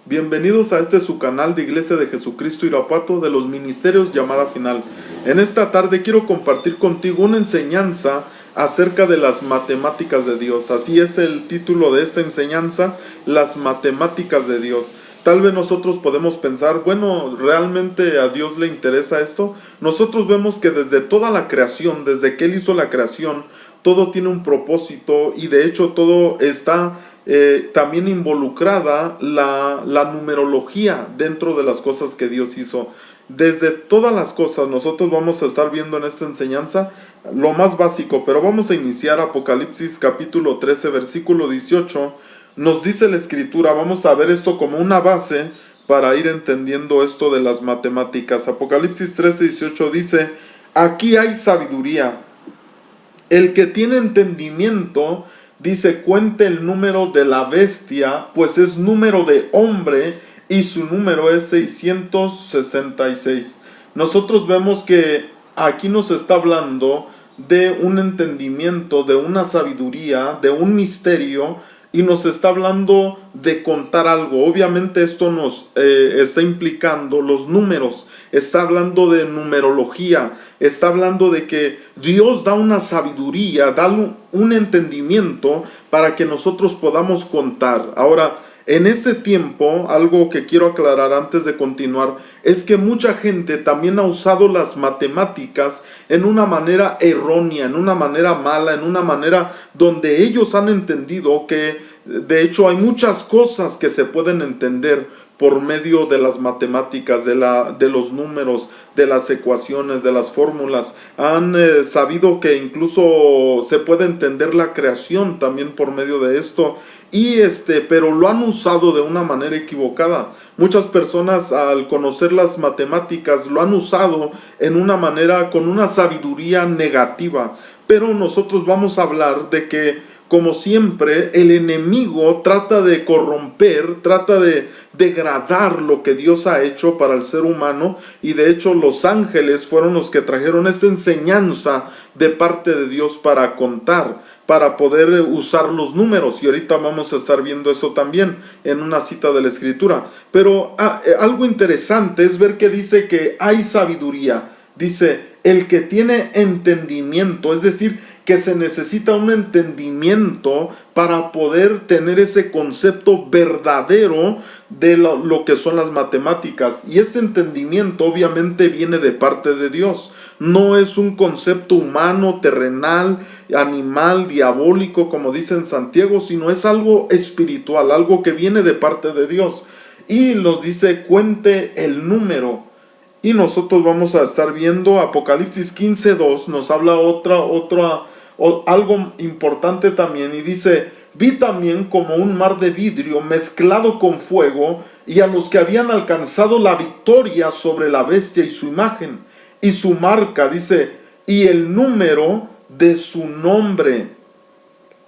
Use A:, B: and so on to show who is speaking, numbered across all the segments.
A: Bienvenidos a su canal de Iglesia de Jesucristo Irapuato de los Ministerios Llamada Final. En esta tarde quiero compartir contigo una enseñanza acerca de las matemáticas de Dios. Así es el título de esta enseñanza, las matemáticas de Dios. Tal vez nosotros podemos pensar, bueno, ¿realmente a Dios le interesa esto? Nosotros vemos que desde toda la creación, desde que Él hizo la creación, todo tiene un propósito y de hecho todo está también involucrada la numerología dentro de las cosas que Dios hizo. Desde todas las cosas nosotros vamos a estar viendo en esta enseñanza lo más básico, pero vamos a iniciar Apocalipsis capítulo 13 versículo 18. Nos dice la escritura, vamos a ver esto como una base para ir entendiendo esto de las matemáticas. Apocalipsis 13, 18 dice: aquí hay sabiduría. El que tiene entendimiento, dice, cuente el número de la bestia, pues es número de hombre y su número es 666. Nosotros vemos que aquí nos está hablando de un entendimiento, de una sabiduría, de un misterio, y nos está hablando de contar algo. Obviamente esto nos está implicando los números, está hablando de numerología, está hablando de que Dios da una sabiduría, da un entendimiento para que nosotros podamos contar. Ahora, en este tiempo, algo que quiero aclarar antes de continuar, es que mucha gente también ha usado las matemáticas en una manera errónea, en una manera mala, en una manera donde ellos han entendido que de hecho hay muchas cosas que se pueden entender por medio de las matemáticas, de los números, de las ecuaciones, de las fórmulas. Han sabido que incluso se puede entender la creación también por medio de esto, pero lo han usado de una manera equivocada. Muchas personas, al conocer las matemáticas, lo han usado en una manera con una sabiduría negativa. Pero nosotros vamos a hablar de que, como siempre, el enemigo trata de corromper, trata de degradar lo que Dios ha hecho para el ser humano, y de hecho los ángeles fueron los que trajeron esta enseñanza de parte de Dios para contar, para poder usar los números, y ahorita vamos a estar viendo eso también en una cita de la escritura. Pero algo interesante es ver que dice que hay sabiduría. Dice, el que tiene entendimiento, es decir, que se necesita un entendimiento para poder tener ese concepto verdadero de lo que son las matemáticas. Y ese entendimiento obviamente viene de parte de Dios. No es un concepto humano, terrenal, animal, diabólico, como dice en Santiago, sino es algo espiritual, algo que viene de parte de Dios. Y nos dice, cuente el número. Y nosotros vamos a estar viendo Apocalipsis 15:2, nos habla algo importante también, y dice: vi también como un mar de vidrio mezclado con fuego, y a los que habían alcanzado la victoria sobre la bestia y su imagen, y su marca, dice, y el número de su nombre.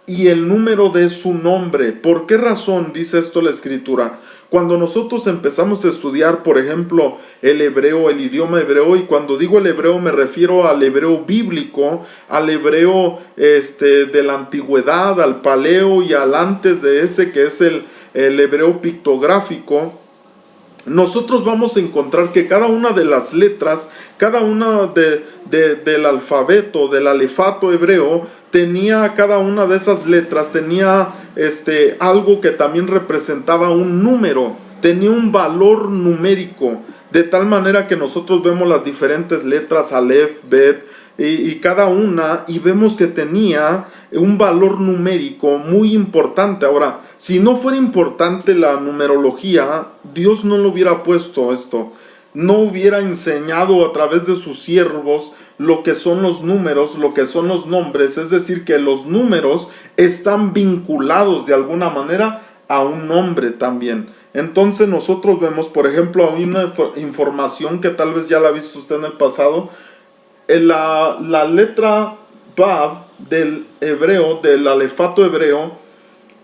A: Y el número de su nombre. ¿Por qué razón dice esto la escritura? Cuando nosotros empezamos a estudiar, por ejemplo, el hebreo, el idioma hebreo, y cuando digo el hebreo me refiero al hebreo bíblico, al hebreo de la antigüedad, al paleo y al antes de ese, que es el hebreo pictográfico, nosotros vamos a encontrar que cada una de las letras, cada una del alfabeto, del alefato hebreo, tenía, cada una de esas letras tenía algo que también representaba un número, tenía un valor numérico, de tal manera que nosotros vemos las diferentes letras, Aleph, Bet, y cada una, y vemos que tenía un valor numérico muy importante. Ahora, si no fuera importante la numerología, Dios no lo hubiera puesto esto, no hubiera enseñado a través de sus siervos lo que son los números, lo que son los nombres. Es decir, que los números están vinculados de alguna manera a un nombre también. Entonces nosotros vemos, por ejemplo, hay una información que tal vez ya la ha visto usted en el pasado. La letra Bab del hebreo, del alefato hebreo,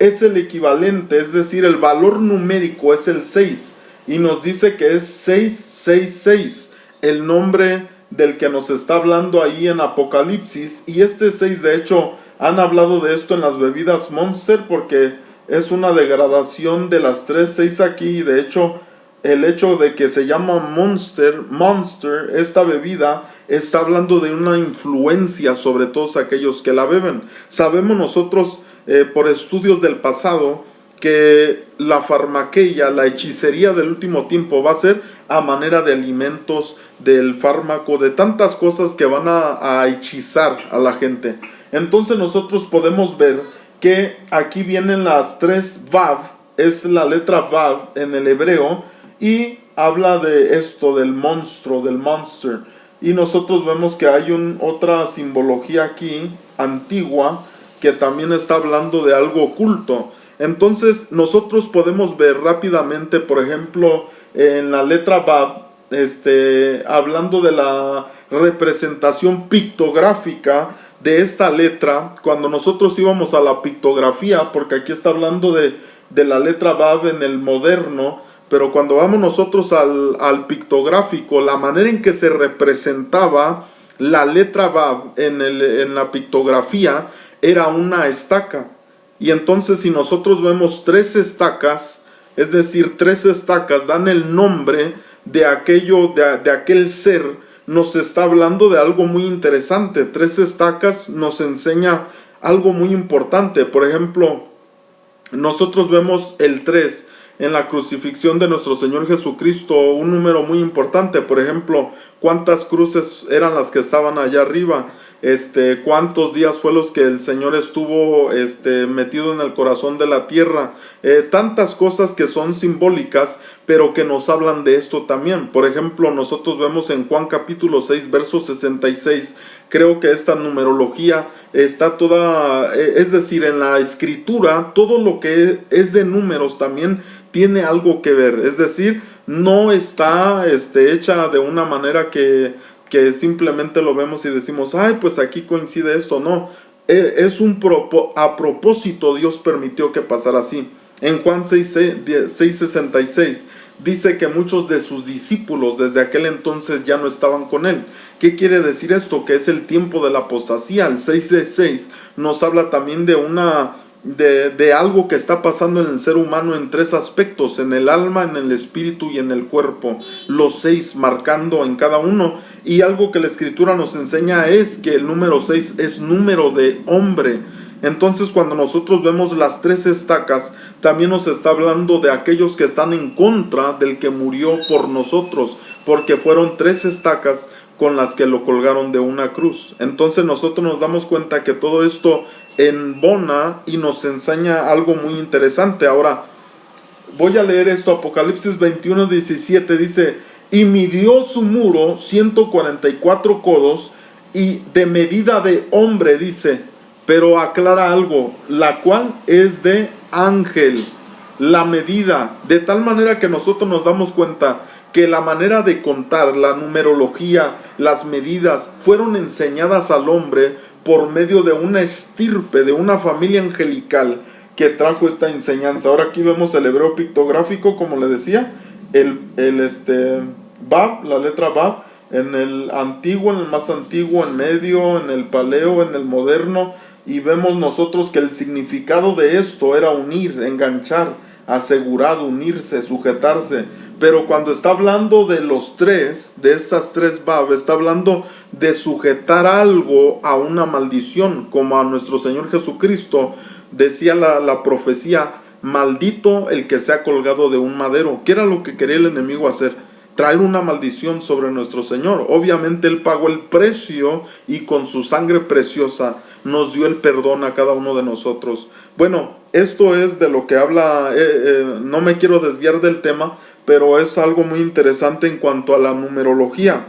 A: es el equivalente, es decir, el valor numérico es el 6, y nos dice que es 666, el nombre del que nos está hablando ahí en Apocalipsis. Y este 6, de hecho, han hablado de esto en las bebidas Monster, porque es una degradación de las 3, 6 aquí. De hecho, el hecho de que se llama Monster, esta bebida, está hablando de una influencia sobre todos aquellos que la beben. Sabemos nosotros, por estudios del pasado, que la farmaqueia, la hechicería del último tiempo, va a ser a manera de alimentos, del fármaco, de tantas cosas que van a hechizar a la gente. Entonces nosotros podemos ver que aquí vienen las 3 Vav, es la letra Vav en el hebreo, y habla de esto, del monstruo, del monster. Y nosotros vemos que hay otra simbología aquí, antigua, que también está hablando de algo oculto. Entonces nosotros podemos ver rápidamente, por ejemplo, en la letra Vav, hablando de la representación pictográfica de esta letra, cuando nosotros íbamos a la pictografía, porque aquí está hablando de la letra Vav en el moderno, pero cuando vamos nosotros al pictográfico, la manera en que se representaba la letra Vav en la pictografía era una estaca. Y entonces si nosotros vemos 3 estacas, es decir, 3 estacas dan el nombre de aquel ser, nos está hablando de algo muy interesante. 3 estacas nos enseña algo muy importante. Por ejemplo, nosotros vemos el 3 en la crucifixión de nuestro Señor Jesucristo, un número muy importante. Por ejemplo, ¿cuántas cruces eran las que estaban allá arriba? ¿Cuántos días fue los que el Señor estuvo metido en el corazón de la tierra? Tantas cosas que son simbólicas, pero que nos hablan de esto también. Por ejemplo, nosotros vemos en Juan capítulo 6, verso 66, creo que esta numerología está toda, es decir, en la escritura, todo lo que es de números también tiene algo que ver. Es decir, no está hecha de una manera que simplemente lo vemos y decimos, ay, pues aquí coincide esto. No, a propósito Dios permitió que pasara así. En Juan 6:66 dice que muchos de sus discípulos desde aquel entonces ya no estaban con él. ¿Qué quiere decir esto? Que es el tiempo de la apostasía. El 6:6 nos habla también de algo que está pasando en el ser humano en 3 aspectos: en el alma, en el espíritu y en el cuerpo. Los 6 marcando en cada uno. Y algo que la escritura nos enseña es que el número 6 es número de hombre. Entonces, cuando nosotros vemos las 3 estacas, también nos está hablando de aquellos que están en contra del que murió por nosotros, porque fueron 3 estacas con las que lo colgaron de una cruz. Entonces nosotros nos damos cuenta que todo esto embona y nos enseña algo muy interesante. Ahora, voy a leer esto. Apocalipsis 21:17 dice: y midió su muro 144 codos y de medida de hombre, dice, pero aclara algo, la cual es de ángel. La medida, de tal manera que nosotros nos damos cuenta que la manera de contar, la numerología, las medidas, fueron enseñadas al hombre por medio de una estirpe, de una familia angelical que trajo esta enseñanza. Ahora aquí vemos el hebreo pictográfico, como le decía, Vav, la letra Vav, en el antiguo, en el más antiguo, en medio, en el paleo, en el moderno, y vemos nosotros que el significado de esto era unir, enganchar, asegurado, unirse, sujetarse. Pero cuando está hablando de los 3, de estas 3 Vav, está hablando de sujetar algo a una maldición, como a nuestro Señor Jesucristo decía la profecía: maldito el que sea colgado de un madero. ¿Qué era lo que quería el enemigo hacer? Traer una maldición sobre nuestro Señor. Obviamente Él pagó el precio y con su sangre preciosa nos dio el perdón a cada uno de nosotros. Bueno, esto es de lo que habla, no me quiero desviar del tema, pero es algo muy interesante en cuanto a la numerología.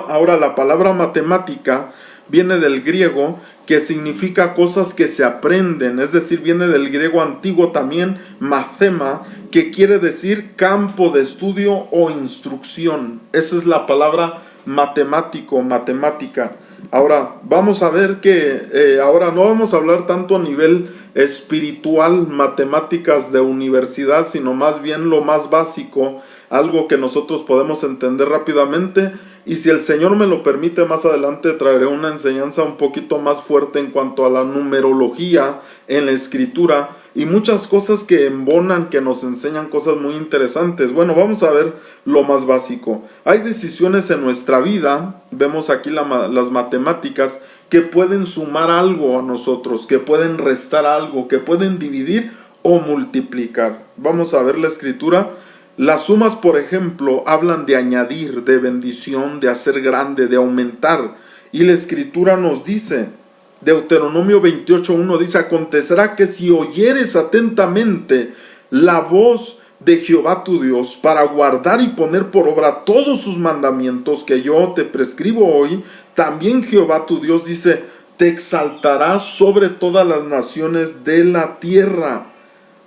A: Ahora, la palabra matemática viene del griego, que significa cosas que se aprenden, es decir, viene del griego antiguo también, mathema, que quiere decir campo de estudio o instrucción. Esa es la palabra matemático, matemática. Ahora, vamos a ver que ahora no vamos a hablar tanto a nivel espiritual, matemáticas de universidad, sino más bien lo más básico, algo que nosotros podemos entender rápidamente. Y si el Señor me lo permite, más adelante traeré una enseñanza un poquito más fuerte en cuanto a la numerología en la escritura, y muchas cosas que embonan, que nos enseñan cosas muy interesantes. Bueno, vamos a ver lo más básico. Hay decisiones en nuestra vida, vemos aquí las matemáticas, que pueden sumar algo a nosotros, que pueden restar algo, que pueden dividir o multiplicar. Vamos a ver la escritura. Las sumas, por ejemplo, hablan de añadir, de bendición, de hacer grande, de aumentar. Y la escritura nos dice, Deuteronomio 28:1 dice: acontecerá que si oyeres atentamente la voz de Jehová tu Dios para guardar y poner por obra todos sus mandamientos que yo te prescribo hoy, también Jehová tu Dios dice, te exaltará sobre todas las naciones de la tierra.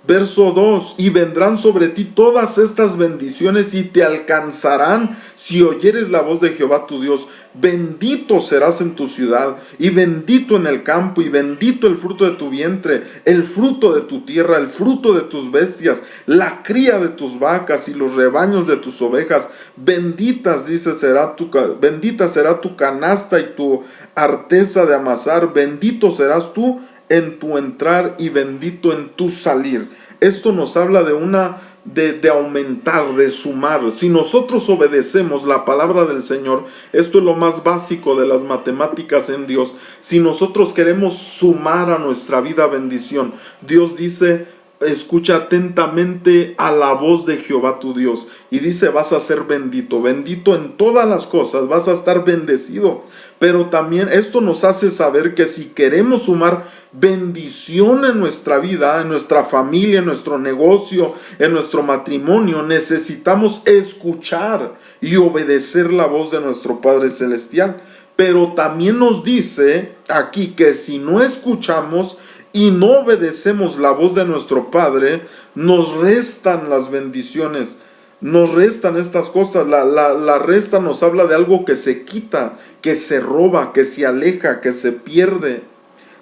A: Verso 2, y vendrán sobre ti todas estas bendiciones y te alcanzarán si oyeres la voz de Jehová tu Dios. Bendito serás en tu ciudad y bendito en el campo y bendito el fruto de tu vientre, el fruto de tu tierra, el fruto de tus bestias, la cría de tus vacas y los rebaños de tus ovejas. Bendita será tu canasta y tu arteza de amasar. Bendito serás tú en tu entrar y bendito en tu salir. Esto nos habla de aumentar, de sumar. Si nosotros obedecemos la palabra del Señor, esto es lo más básico de las matemáticas en Dios. Si nosotros queremos sumar a nuestra vida bendición, Dios dice: escucha atentamente a la voz de Jehová tu Dios. Y dice: vas a ser bendito, bendito en todas las cosas, vas a estar bendecido. Pero también esto nos hace saber que si queremos sumar bendición en nuestra vida, en nuestra familia, en nuestro negocio, en nuestro matrimonio, necesitamos escuchar y obedecer la voz de nuestro Padre Celestial. Pero también nos dice aquí que si no escuchamos y no obedecemos la voz de nuestro Padre, nos restan las bendiciones, nos restan estas cosas. La resta nos habla de algo que se quita, que se roba, que se aleja, que se pierde.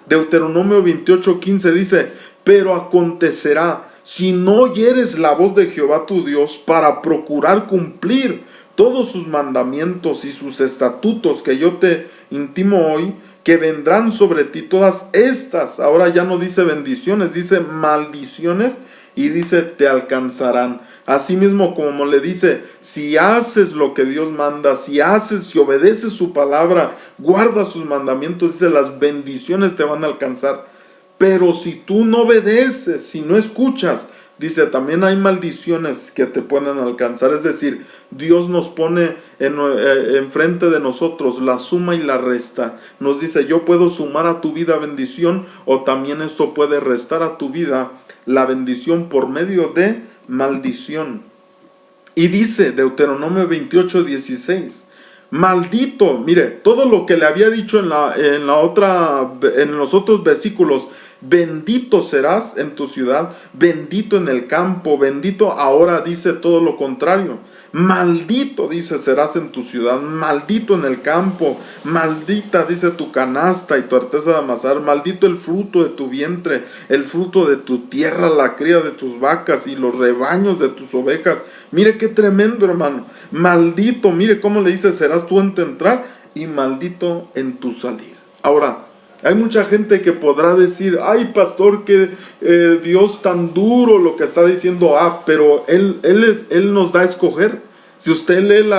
A: Deuteronomio 28:15 dice: pero acontecerá, si no oyeres la voz de Jehová tu Dios para procurar cumplir todos sus mandamientos y sus estatutos que yo te intimo hoy, que vendrán sobre ti todas estas, ahora ya no dice bendiciones, dice maldiciones, y dice te alcanzarán. Asimismo, como le dice, si haces lo que Dios manda, si obedeces su palabra, guardas sus mandamientos, dice las bendiciones te van a alcanzar. Pero si tú no obedeces, si no escuchas, dice también hay maldiciones que te pueden alcanzar. Es decir, Dios nos pone enfrente de nosotros la suma y la resta. Nos dice: yo puedo sumar a tu vida bendición, o también esto puede restar a tu vida la bendición por medio de maldición. Y dice Deuteronomio 28:16: maldito, mire, todo lo que le había dicho en los otros versículos, bendito serás en tu ciudad, bendito en el campo, bendito, ahora dice todo lo contrario. Maldito, dice, serás en tu ciudad, maldito en el campo, maldita, dice, tu canasta y tu arteza de amasar, maldito el fruto de tu vientre, el fruto de tu tierra, la cría de tus vacas y los rebaños de tus ovejas. Mire qué tremendo, hermano. Maldito, mire cómo le dice: serás tú en tu entrar y maldito en tu salir. Ahora, hay mucha gente que podrá decir: ay, pastor, que Dios tan duro lo que está diciendo. Pero Él nos da a escoger. Si usted lee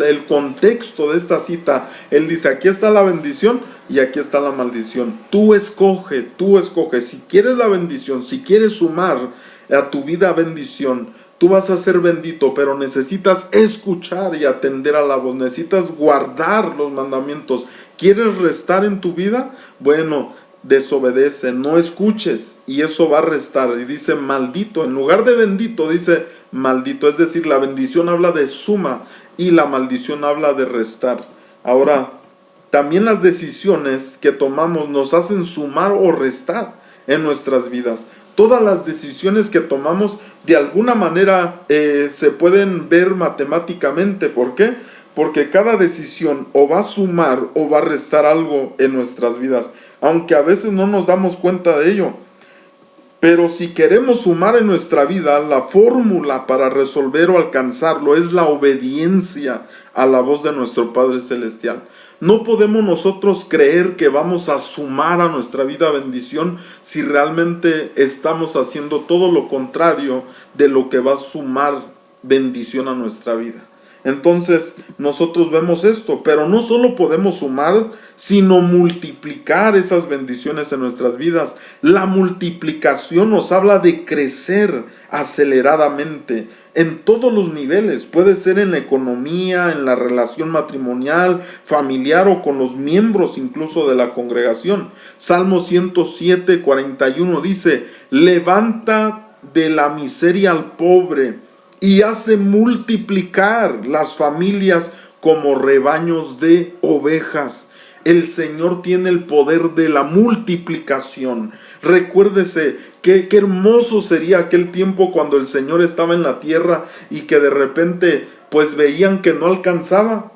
A: el contexto de esta cita, Él dice: aquí está la bendición y aquí está la maldición. Tú escoge. Si quieres la bendición, si quieres sumar a tu vida bendición, tú vas a ser bendito, pero necesitas escuchar y atender a la voz. Necesitas guardar los mandamientos. ¿Quieres restar en tu vida? Bueno, desobedece, no escuches, y eso va a restar. Y dice maldito, en lugar de bendito dice maldito. Es decir, la bendición habla de suma y la maldición habla de restar. Ahora, también las decisiones que tomamos nos hacen sumar o restar en nuestras vidas. Todas las decisiones que tomamos de alguna manera se pueden ver matemáticamente. ¿Por qué? Porque cada decisión o va a sumar o va a restar algo en nuestras vidas, aunque a veces no nos damos cuenta de ello. Pero si queremos sumar en nuestra vida, la fórmula para resolver o alcanzarlo es la obediencia a la voz de nuestro Padre Celestial. No podemos nosotros creer que vamos a sumar a nuestra vida bendición si realmente estamos haciendo todo lo contrario de lo que va a sumar bendición a nuestra vida. Entonces nosotros vemos esto, pero no solo podemos sumar, sino multiplicar esas bendiciones en nuestras vidas. La multiplicación nos habla de crecer aceleradamente en todos los niveles. Puede ser en la economía, en la relación matrimonial, familiar o con los miembros incluso de la congregación. Salmo 107:41 dice: levanta de la miseria al pobre y hace multiplicar las familias como rebaños de ovejas. El Señor tiene el poder de la multiplicación. Recuérdese qué hermoso sería aquel tiempo cuando el Señor estaba en la tierra y que de repente pues veían que no alcanzaba.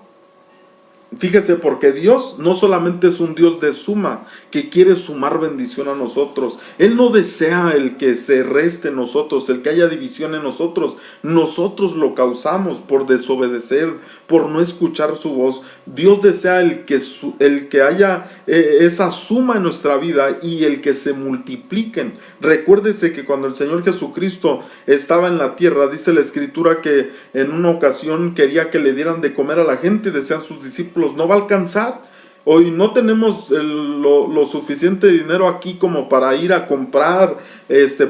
A: Fíjese, porque Dios no solamente es un Dios de suma, que quiere sumar bendición a nosotros. Él no desea el que se reste en nosotros, el que haya división en nosotros. Nosotros lo causamos por desobedecer, por no escuchar su voz. Dios desea el que haya esa suma en nuestra vida y el que se multipliquen. Recuérdese que cuando el Señor Jesucristo estaba en la tierra, dice la Escritura que en una ocasión quería que le dieran de comer a la gente, decían sus discípulos: no va a alcanzar. Hoy no tenemos lo suficiente dinero aquí como para ir a comprar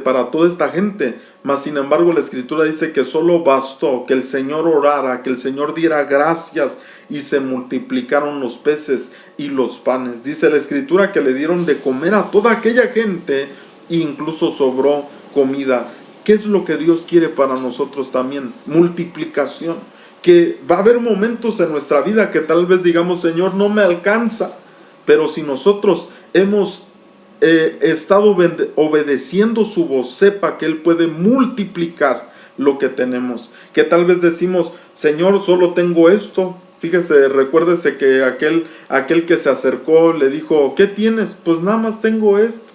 A: para toda esta gente. Mas sin embargo la Escritura dice que solo bastó que el Señor orara, que el Señor diera gracias y se multiplicaron los peces y los panes. Dice la Escritura que le dieron de comer a toda aquella gente e incluso sobró comida. ¿Qué es lo que Dios quiere para nosotros también? Multiplicación. Que va a haber momentos en nuestra vida que tal vez digamos: Señor, no me alcanza. Pero si nosotros hemos estado obedeciendo su voz, sepa que Él puede multiplicar lo que tenemos. Que tal vez decimos: Señor, solo tengo esto. Fíjese, recuérdese que aquel que se acercó le dijo: ¿qué tienes? Pues nada más tengo esto.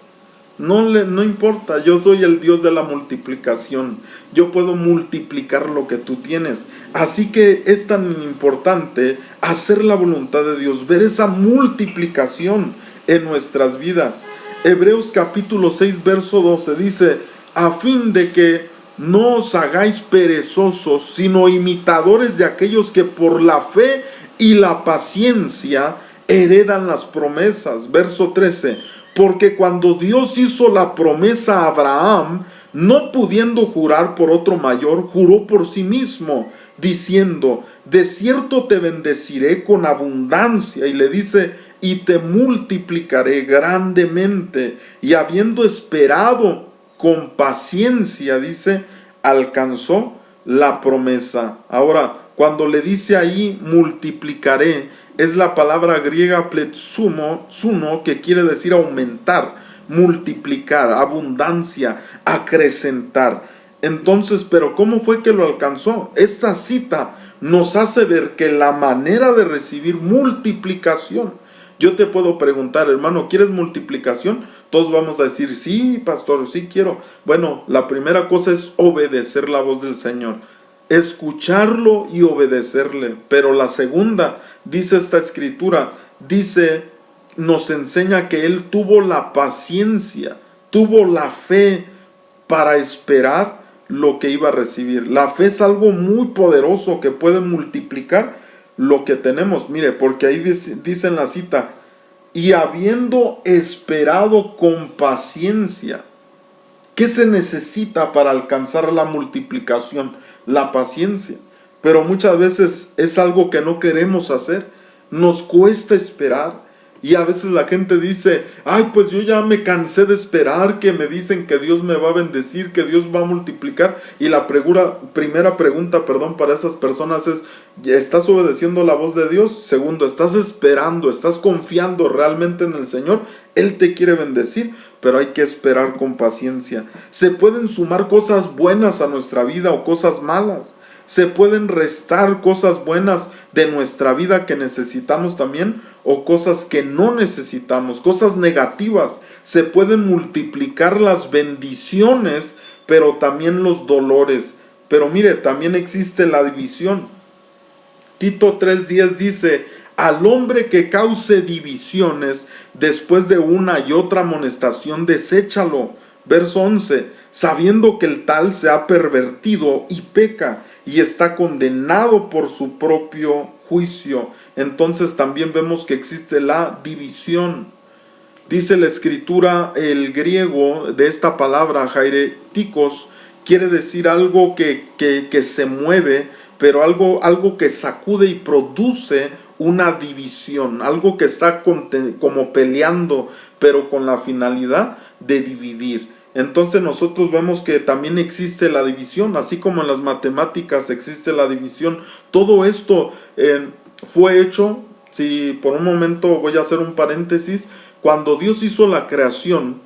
A: No importa, yo soy el Dios de la multiplicación. Yo puedo multiplicar lo que tú tienes. Así que es tan importante hacer la voluntad de Dios, ver esa multiplicación en nuestras vidas. Hebreos capítulo 6, verso 12 dice: a fin de que no os hagáis perezosos, sino imitadores de aquellos que por la fe y la paciencia heredan las promesas. Verso 13: porque cuando Dios hizo la promesa a Abraham, no pudiendo jurar por otro mayor, juró por sí mismo, diciendo: de cierto te bendeciré con abundancia. Y le dice: y te multiplicaré grandemente. Y habiendo esperado con paciencia, dice, alcanzó la promesa. Ahora, cuando le dice ahí multiplicaré, es la palabra griega pletsuno, que quiere decir aumentar, multiplicar, abundancia, acrecentar. Entonces, ¿pero cómo fue que lo alcanzó? Esta cita nos hace ver que la manera de recibir multiplicación. Yo te puedo preguntar: hermano, ¿quieres multiplicación? Todos vamos a decir: sí, pastor, sí quiero. Bueno, la primera cosa es obedecer la voz del Señor. Escucharlo y obedecerle. Pero la segunda, dice esta Escritura, nos enseña que Él tuvo la paciencia, tuvo la fe para esperar lo que iba a recibir. La fe es algo muy poderoso que puede multiplicar lo que tenemos. Mire, porque ahí dice en la cita: y habiendo esperado con paciencia. ¿Qué se necesita para alcanzar la multiplicación? La paciencia. Pero muchas veces es algo que no queremos hacer. Nos cuesta esperar. Y a veces la gente dice: ay, pues yo ya me cansé de esperar, que me dicen que Dios me va a bendecir, que Dios va a multiplicar. Y la primera pregunta, para esas personas es: ¿estás obedeciendo la voz de Dios? Segundo, ¿estás esperando? ¿Estás confiando realmente en el Señor? Él te quiere bendecir, pero hay que esperar con paciencia. Se pueden sumar cosas buenas a nuestra vida o cosas malas. Se pueden restar cosas buenas de nuestra vida que necesitamos también, o cosas que no necesitamos, cosas negativas. Se pueden multiplicar las bendiciones, pero también los dolores. Pero mire, también existe la división. Tito 3:10 dice: al hombre que cause divisiones después de una y otra amonestación, deséchalo. Verso 11: sabiendo que el tal se ha pervertido y peca y está condenado por su propio juicio. Entonces también vemos que existe la división. Dice la escritura, el griego de esta palabra, jairetikos, quiere decir algo que se mueve, pero algo que sacude y produce una división, algo que está como peleando, pero con la finalidad de dividir. Entonces nosotros vemos que también existe la división, así como en las matemáticas existe la división. Todo esto fue hecho, si por un momento voy a hacer un paréntesis, cuando Dios hizo la creación,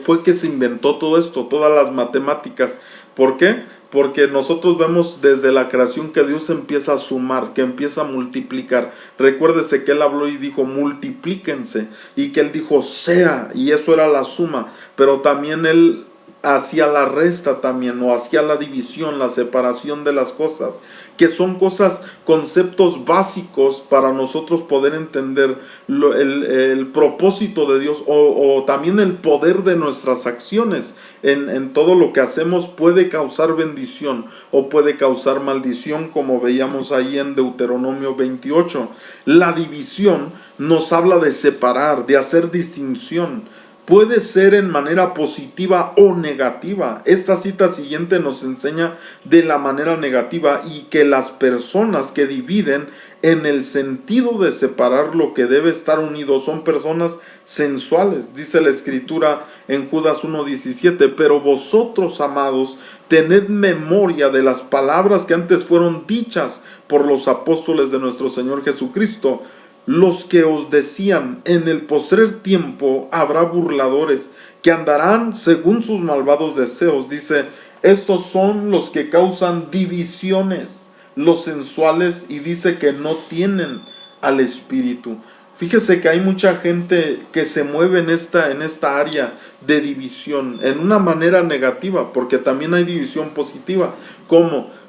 A: fue que se inventó todo esto, todas las matemáticas. ¿Por qué? Porque nosotros vemos desde la creación que Dios empieza a sumar, que empieza a multiplicar. Recuérdese que Él habló y dijo multiplíquense, y que Él dijo sea, y eso era la suma, pero también Él hacía la resta también, o hacía la división, la separación de las cosas, que son cosas, conceptos básicos para nosotros poder entender el propósito de Dios, o también el poder de nuestras acciones. En todo lo que hacemos puede causar bendición o puede causar maldición, como veíamos ahí en Deuteronomio 28. La división nos habla de separar, de hacer distinción. Puede ser en manera positiva o negativa. Esta cita siguiente nos enseña de la manera negativa, y que las personas que dividen en el sentido de separar lo que debe estar unido son personas sensuales. Dice la escritura en Judas 1:17: pero vosotros, amados, tened memoria de las palabras que antes fueron dichas por los apóstoles de nuestro Señor Jesucristo, los que os decían: en el postrer tiempo habrá burladores que andarán según sus malvados deseos. Dice, estos son los que causan divisiones, los sensuales, y dice que no tienen al Espíritu. Fíjese que hay mucha gente que se mueve en esta área de división, en una manera negativa, porque también hay división positiva, como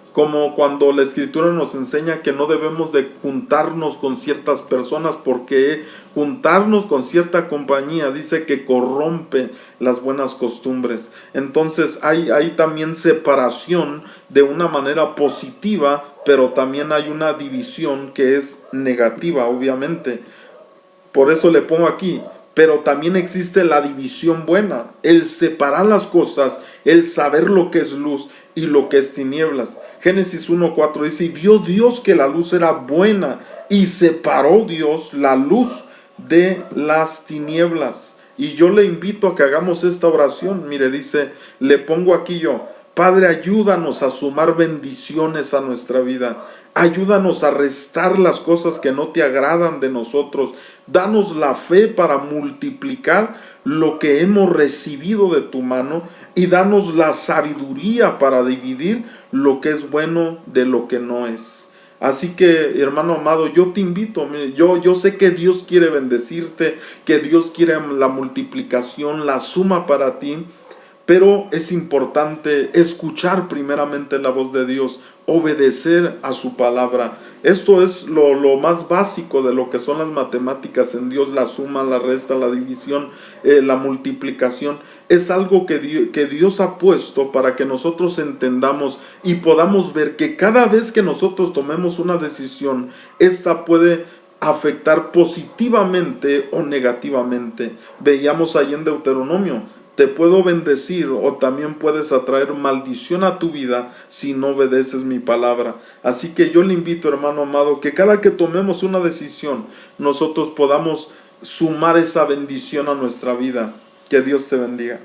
A: cuando la escritura nos enseña que no debemos de juntarnos con ciertas personas, porque juntarnos con cierta compañía dice que corrompe las buenas costumbres. Entonces hay también separación de una manera positiva, pero también hay una división que es negativa, obviamente. Por eso le pongo aquí: pero también existe la división buena, el separar las cosas, el saber lo que es luz y lo que es tinieblas. Génesis 1:4 dice: y vio Dios que la luz era buena, y separó Dios la luz de las tinieblas. Y yo le invito a que hagamos esta oración. Mire, dice, le pongo aquí yo: Padre, ayúdanos a sumar bendiciones a nuestra vida. Ayúdanos a restar las cosas que no te agradan de nosotros. Danos la fe para multiplicar lo que hemos recibido de tu mano, y danos la sabiduría para dividir lo que es bueno de lo que no es. Así que, hermano amado, yo te invito, yo sé que Dios quiere bendecirte, que Dios quiere la multiplicación, la suma para ti, pero es importante escuchar primeramente la voz de Dios, obedecer a su palabra. Esto es lo más básico de lo que son las matemáticas en Dios: la suma, la resta, la división, la multiplicación. Es algo que Dios ha puesto para que nosotros entendamos y podamos ver que cada vez que nosotros tomemos una decisión, esta puede afectar positivamente o negativamente. Veíamos ahí en Deuteronomio: te puedo bendecir, o también puedes atraer maldición a tu vida si no obedeces mi palabra. Así que yo le invito, hermano amado, que cada que tomemos una decisión, nosotros podamos sumar esa bendición a nuestra vida. Que Dios te bendiga.